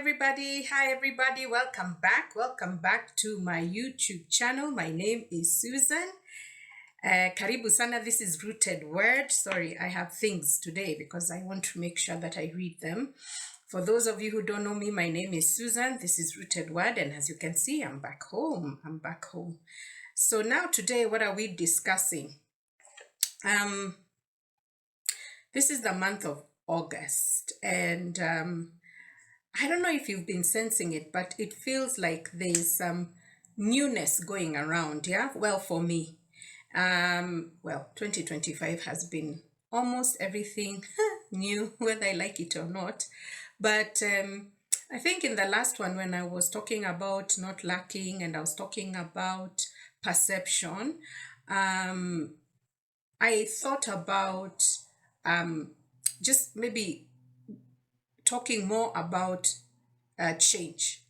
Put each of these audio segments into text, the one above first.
everybody. Hi, everybody. Welcome back. Welcome back to my YouTube channel. My name is Susan. Karibu sana. This is Rooted Word. Sorry, I have things today because I want to make sure that I read them. For those of you who don't know me, my name is Susan. This is Rooted Word. And as you can see, I'm back home. So now today, what are we discussing? This is the month of August, and I don't know if you've been sensing it, but it feels like there's some newness going around. Yeah, well, for me, 2025 has been almost everything new, whether I like it or not. But I think in the last one, when I was talking about not lacking and I was talking about perception, I thought about just maybe talking more about change,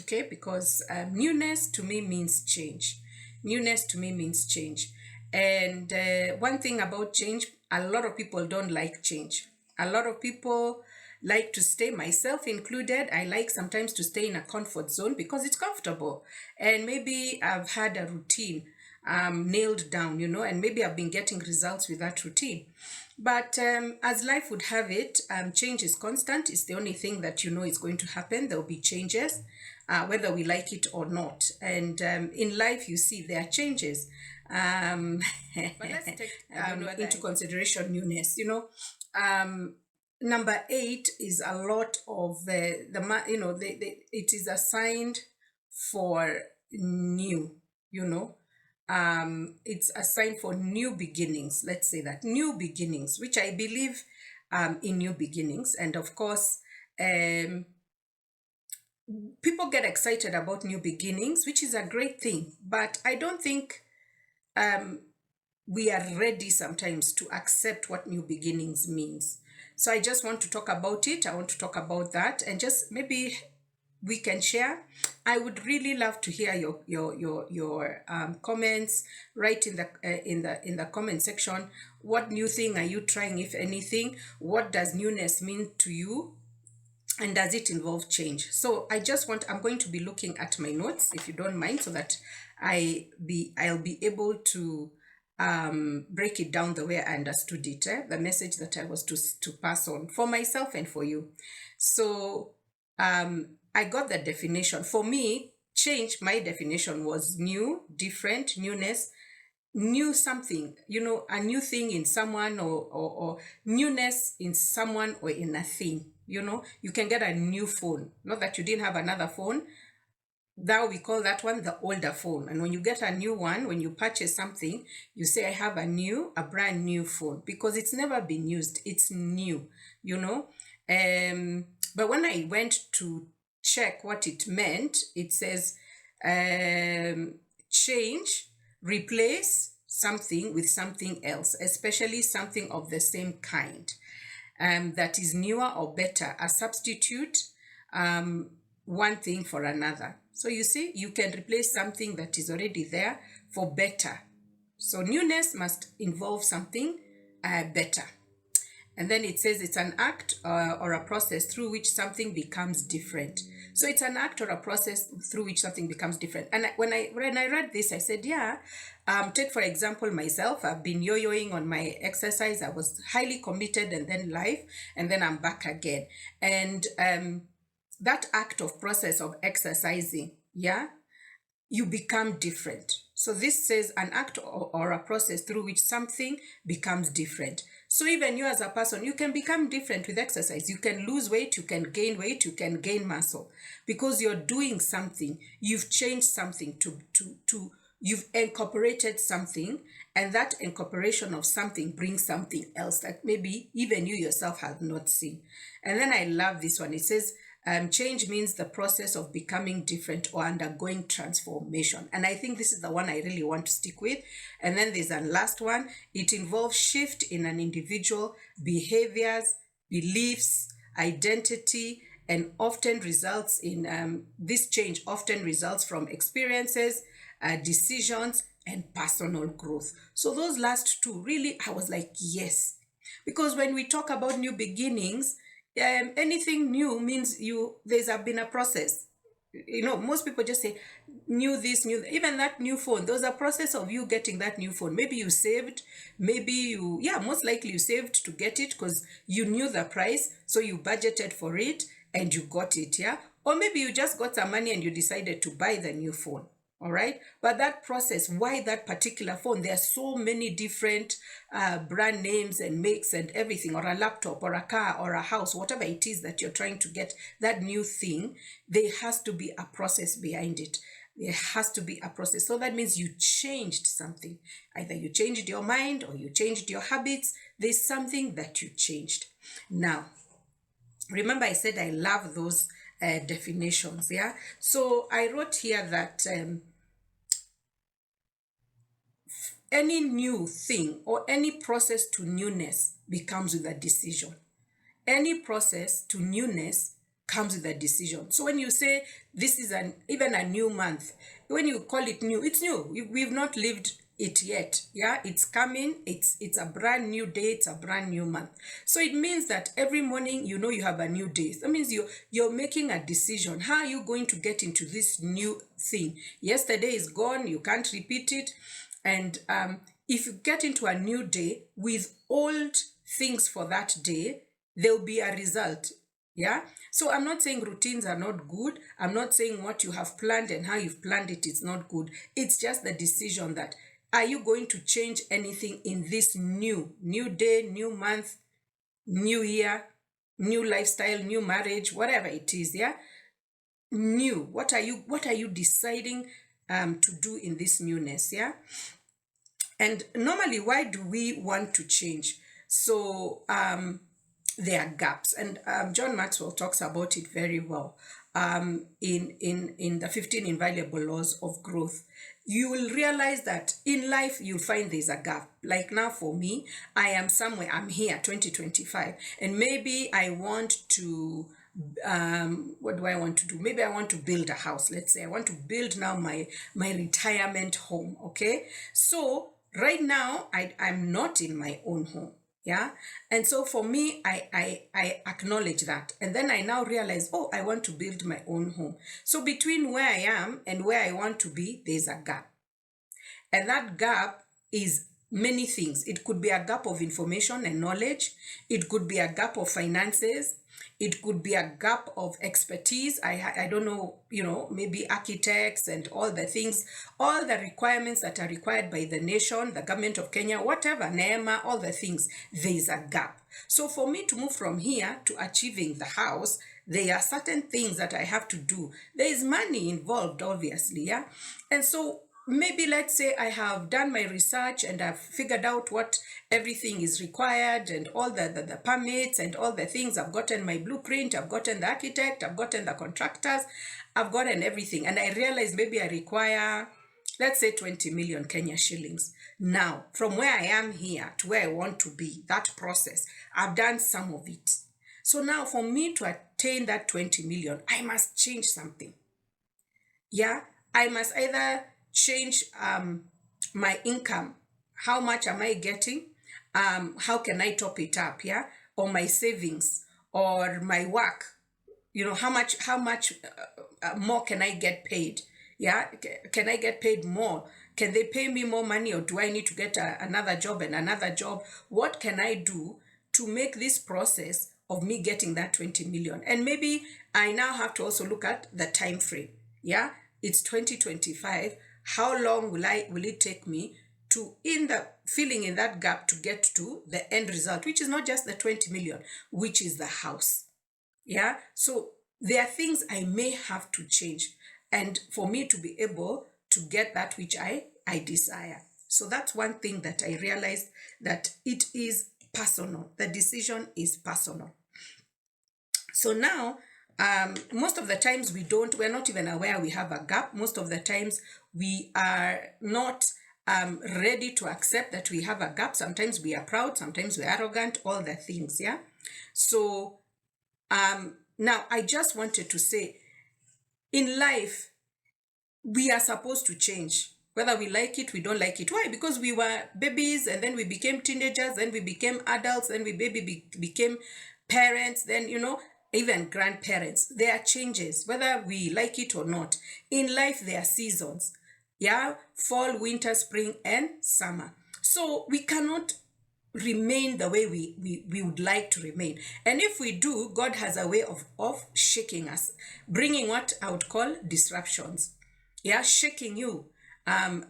okay? Because newness to me means change. Newness to me means change. And one thing about change, a lot of people don't like change. A lot of people like to stay, myself included. I like sometimes to stay in a comfort zone because it's comfortable. And maybe I've had a routine nailed down, and maybe I've been getting results with that routine. But as life would have it, change is constant. It's the only thing that is going to happen. There will be changes, whether we like it or not. And in life, you see, there are changes. But let's take into consideration newness. Number 8 is a lot of it is assigned for new, it's a sign for new beginnings. Let's say that new beginnings, which I believe in new beginnings. And of course, people get excited about new beginnings, which is a great thing. But I don't think we are ready sometimes to accept what new beginnings means. So I just want to talk about it. I want to talk about that and just maybe we can share. I would really love to hear your comments. Write in the comment section. What new thing are you trying, if anything? What does newness mean to you? And does it involve change? So I'm going to be looking at my notes, if you don't mind, so that I'll be able to break it down the way I understood it, the message that I was to pass on for myself and for you. So I got the definition. For me, change, my definition was new, different, newness, new something, a new thing in someone or newness in someone or in a thing. You can get a new phone. Not that you didn't have another phone. Now we call that one the older phone. And when you get a new one, when you purchase something, you say, I have a brand new phone, because it's never been used. It's new, But when I went to check what it meant, it says change, replace something with something else, especially something of the same kind, that is newer or better, a substitute, one thing for another. So you see, you can replace something that is already there for better. So newness must involve something better. And then it says it's an act or a process through which something becomes different. So it's an act or a process through which something becomes different. And when I read this, I said, take for example myself. I've been yo-yoing on my exercise. I was highly committed, and then life, and then I'm back again. And that act of process of exercising, you become different. So this says an act or a process through which something becomes different. So even you as a person, you can become different with exercise. You can lose weight, you can gain weight, you can gain muscle, because you're doing something. You've changed something you've incorporated something, and that incorporation of something brings something else that maybe even you yourself have not seen. And then I love this one. It says, change means the process of becoming different or undergoing transformation. And I think this is the one I really want to stick with. And then there's a last one. It involves shift in an individual behaviors, beliefs, identity, and often results in, this change often results from experiences, decisions, and personal growth. So those last two, really, I was like, yes. Because when we talk about new beginnings, anything new means there's been a process. Most people just say new this, new even that new phone. There's a process of you getting that new phone. Maybe you saved, maybe most likely you saved to get it because you knew the price, so you budgeted for it and you got it, yeah. Or maybe you just got some money and you decided to buy the new phone. All right, but that process, why that particular phone? There are so many different brand names and makes and everything, or a laptop or a car or a house, whatever it is that you're trying to get, that new thing, there has to be a process behind it. There has to be a process. So that means you changed something. Either you changed your mind or you changed your habits. There's something that you changed. Now, remember I said I love those definitions, yeah? So I wrote here that any new thing or any process to newness becomes with a decision. Any process to newness comes with a decision. So when you say this is even a new month, when you call it new, it's new. We've not lived it yet. Yeah, it's coming. It's a brand new day. It's a brand new month. So it means that every morning you have a new day. That means you're making a decision. How are you going to get into this new thing? Yesterday is gone. You can't repeat it. And if you get into a new day with old things for that day, there'll be a result. Yeah. So I'm not saying routines are not good. I'm not saying what you have planned and how you've planned it is not good. It's just the decision that, are you going to change anything in this new day, new month, new year, new lifestyle, new marriage, whatever it is, yeah? New. What are you deciding to do in this newness, yeah? And normally, why do we want to change? So there are gaps, and John Maxwell talks about it very well in the 15 invaluable laws of growth. You will realize that in life you'll find there's a gap. Like now for me, I am somewhere, I'm here 2025, and maybe I want to what do I want to do? Maybe I want to build a house. Let's say I want to build now my retirement home. Okay, so right now I'm not in my own home. Yeah. And so for me, I acknowledge that. And then I now realize, oh, I want to build my own home. So between where I am and where I want to be, there's a gap. And that gap is many things. It could be a gap of information and knowledge. It could be a gap of finances. It could be a gap of expertise. I don't know, maybe architects and all the things, all the requirements that are required by the nation, the government of Kenya, whatever, NEMA, all the things, there is a gap. So for me to move from here to achieving the house, there are certain things that I have to do. There is money involved, obviously, yeah? And so maybe let's say I have done my research and I've figured out what everything is required and all the permits and all the things. I've gotten my blueprint, I've gotten the architect, I've gotten the contractors, I've gotten everything. And I realize maybe I require, let's say 20 million Kenya shillings. Now, from where I am here to where I want to be, that process, I've done some of it. So now for me to attain that 20 million, I must change something. Yeah, I must either change my income. How much am I getting? How can I top it up? Yeah, or my savings or my work. How much more can I get paid? Yeah, can I get paid more? Can they pay me more money, or do I need to get another job and another job? What can I do to make this process of me getting that 20 million? And maybe I now have to also look at the time frame. Yeah, it's 2025. How long will it take me to filling in that gap to get to the end result, which is not just the 20 million, which is the house. Yeah. So there are things I may have to change, and for me to be able to get that which I desire. So that's one thing that I realized, that it is personal. The decision is personal. So now, most of the times we're not even aware we have a gap. Most of the times we are not ready to accept that we have a gap. Sometimes we are proud, sometimes we're arrogant, all the things, yeah? So now I just wanted to say, in life, we are supposed to change. Whether we like it, we don't like it. Why? Because we were babies, and then we became teenagers, then we became adults, then we became parents, then, even grandparents. There are changes, whether we like it or not. In life, there are seasons. Yeah, fall, winter, spring, and summer. So we cannot remain the way we would like to remain. And if we do, God has a way of shaking us, bringing what I would call disruptions. Yeah, shaking you.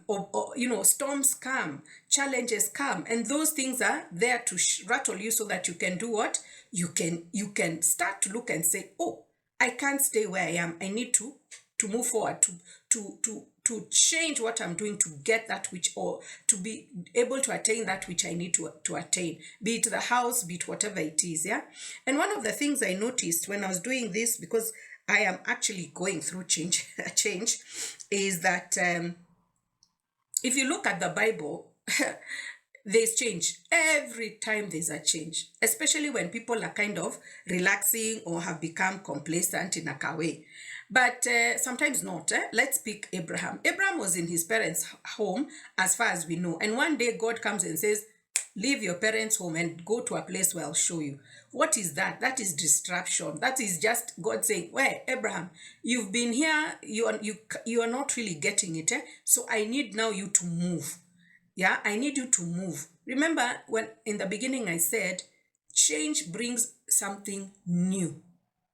Or storms come, challenges come, and those things are there to rattle you so that you can do what? You can start to look and say, oh, I can't stay where I am. I need to move forward, to change what I'm doing to get that which, or to be able to attain that which I need to attain, be it the house, be it whatever it is. Yeah. And one of the things I noticed when I was doing this, because I am actually going through change, is that if you look at the Bible, there's change. Every time there's a change, especially when people are kind of relaxing or have become complacent in a way. But sometimes not. Let's pick Abraham. Abraham was in his parents' home, as far as we know. And one day God comes and says, leave your parents' home and go to a place where I'll show you. What is that? That is disruption. That is just God saying, well, Abraham, you've been here, you are not really getting it. So I need now you to move. Yeah, I need you to move. Remember when in the beginning I said, change brings something new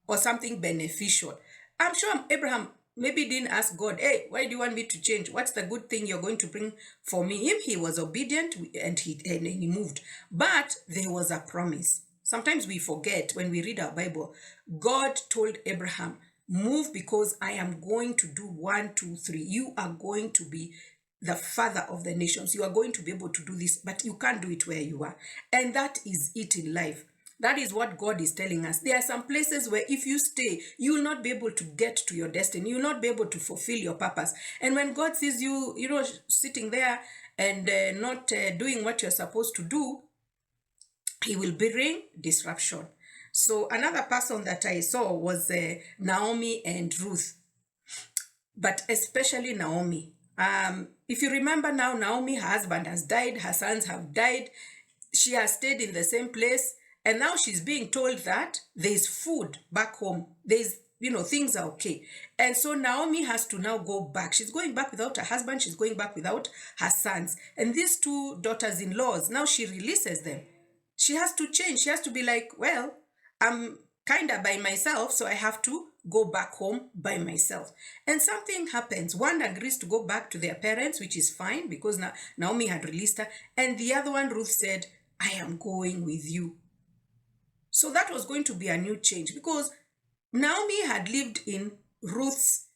or something beneficial. I'm sure Abraham maybe didn't ask God, hey, why do you want me to change? What's the good thing you're going to bring for me? If he was obedient and he moved. But there was a promise. Sometimes we forget when we read our Bible. God told Abraham, move because I am going to do 1, 2, 3. You are going to be the father of the nations. You are going to be able to do this, but you can't do it where you are. And that is it in life. That is what God is telling us. There are some places where if you stay, you will not be able to get to your destiny. You will not be able to fulfill your purpose. And when God sees you, sitting there and not doing what you're supposed to do, he will bring disruption. So another person that I saw was Naomi and Ruth, but especially Naomi. If you remember now, Naomi, her husband has died, her sons have died. She has stayed in the same place. And now she's being told that there's food back home. There's, things are okay. And so Naomi has to now go back. She's going back without her husband. She's going back without her sons. And these 2 daughters-in-laws, now she releases them. She has to change. She has to be like, well, I'm kind of by myself, so I have to go back home by myself. And something happens. One agrees to go back to their parents, which is fine because Naomi had released her. And the other one, Ruth, said, I am going with you. So that was going to be a new change because Naomi had lived in Ruth's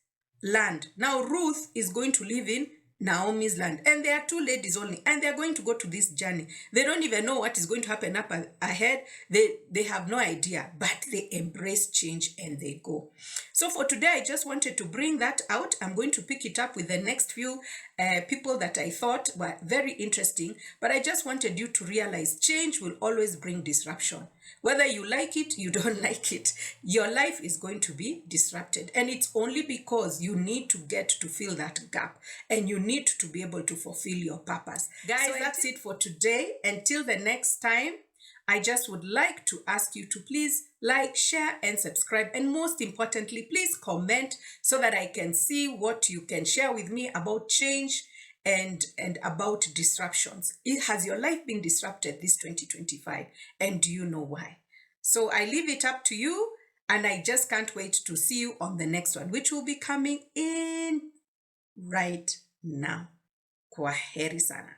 land. Now Ruth is going to live in Naomi's land. And there are 2 ladies only. And they're going to go to this journey. They don't even know what is going to happen up ahead. They have no idea. But they embrace change and they go. So for today, I just wanted to bring that out. I'm going to pick it up with the next few people that I thought were very interesting. But I just wanted you to realize change will always bring disruption. Whether you like it, you don't like it, your life is going to be disrupted. And it's only because you need to get to fill that gap and you need to be able to fulfill your purpose. Guys, so that's it for today. Until the next time, I just would like to ask you to please like, share, and subscribe. And most importantly, please comment so that I can see what you can share with me about change and about disruptions. Has your life been disrupted this 2025? And do you know why? So I leave it up to you, and I just can't wait to see you on the next one, which will be coming in right now. Kwaheri sana.